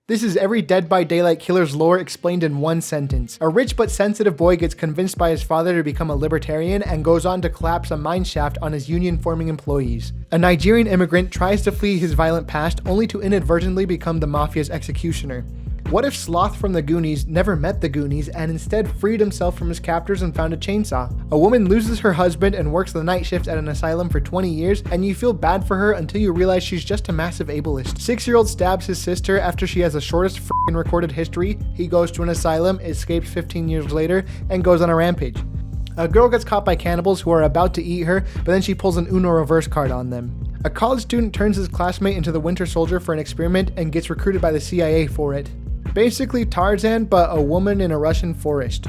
This is every Dead by Daylight killer's lore explained in one sentence. A rich but sensitive boy gets convinced by his father to become a libertarian and goes on to collapse a mine shaft on his union-forming employees. A Nigerian immigrant tries to flee his violent past only to inadvertently become the mafia's executioner. What if Sloth from the Goonies never met the Goonies and instead freed himself from his captors and found a chainsaw? A woman loses her husband and works the night shift at an asylum for 20 years, and you feel bad for her until you realize she's just a massive ableist. 6-year-old stabs his sister after she has the shortest f***ing recorded history. He goes to an asylum, escapes 15 years later, and goes on a rampage. A girl gets caught by cannibals who are about to eat her, but then she pulls an Uno reverse card on them. A college student turns his classmate into the Winter Soldier for an experiment and gets recruited by the CIA for it. Basically Tarzan, but a woman in a Russian forest.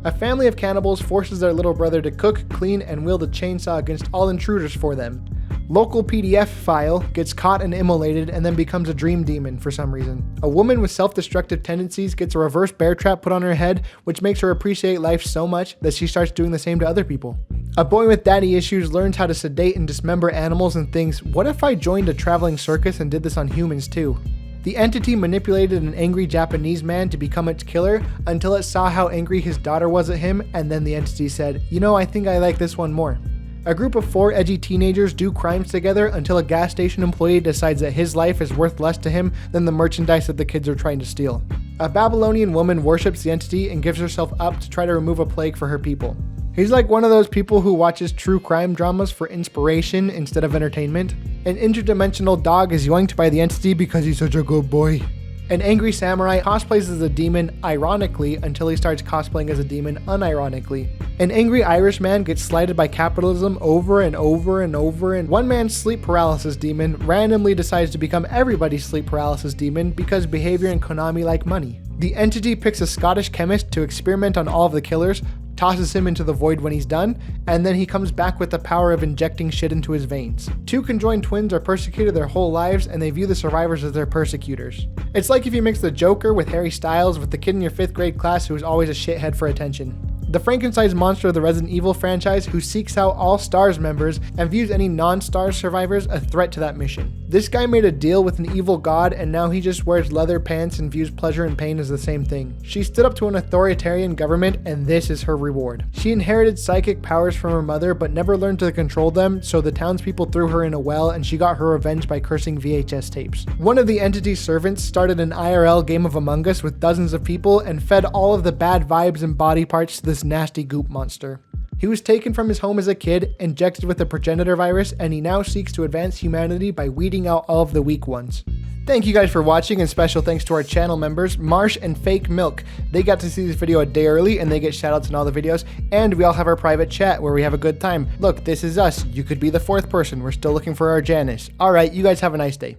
A family of cannibals forces their little brother to cook, clean, and wield a chainsaw against all intruders for them. Local PDF file gets caught and immolated and then becomes a dream demon for some reason. A woman with self-destructive tendencies gets a reverse bear trap put on her head, which makes her appreciate life so much that she starts doing the same to other people. A boy with daddy issues learns how to sedate and dismember animals and thinks, what if I joined a traveling circus and did this on humans too? The entity manipulated an angry Japanese man to become its killer until it saw how angry his daughter was at him, and then the entity said, you know, I think I like this one more. A group of 4 edgy teenagers do crimes together until a gas station employee decides that his life is worth less to him than the merchandise that the kids are trying to steal. A Babylonian woman worships the entity and gives herself up to try to remove a plague for her people. He's like one of those people who watches true crime dramas for inspiration instead of entertainment. An interdimensional dog is yoinked by the entity because he's such a good boy. An angry samurai cosplays as a demon ironically until he starts cosplaying as a demon unironically. An angry Irish man gets slighted by capitalism over and over and over, and one man's sleep paralysis demon randomly decides to become everybody's sleep paralysis demon because behavior and Konami like money. The entity picks a Scottish chemist to experiment on all of the killers, tosses him into the void when he's done, and then he comes back with the power of injecting shit into his veins. 2 conjoined twins are persecuted their whole lives, and they view the survivors as their persecutors. It's like if you mix the Joker with Harry Styles with the kid in your 5th grade class who is always a shithead for attention. The Frankenstein's monster of the Resident Evil franchise who seeks out all STARS members and views any non-STARS survivors a threat to that mission. This guy made a deal with an evil god and now he just wears leather pants and views pleasure and pain as the same thing. She stood up to an authoritarian government and this is her reward. She inherited psychic powers from her mother but never learned to control them, so the townspeople threw her in a well and she got her revenge by cursing VHS tapes. One of the entity's servants started an IRL game of Among Us with dozens of people and fed all of the bad vibes and body parts to this nasty goop monster. He was taken from his home as a kid, injected with the progenitor virus, and he now seeks to advance humanity by weeding out all of the weak ones. Thank you guys for watching, and special thanks to our channel members, Marsh and Fake Milk. They got to see this video a day early and they get shoutouts in all the videos, and we all have our private chat where we have a good time. Look, this is us. You could be the 4th person. We're still looking for our Janice. Alright, you guys have a nice day.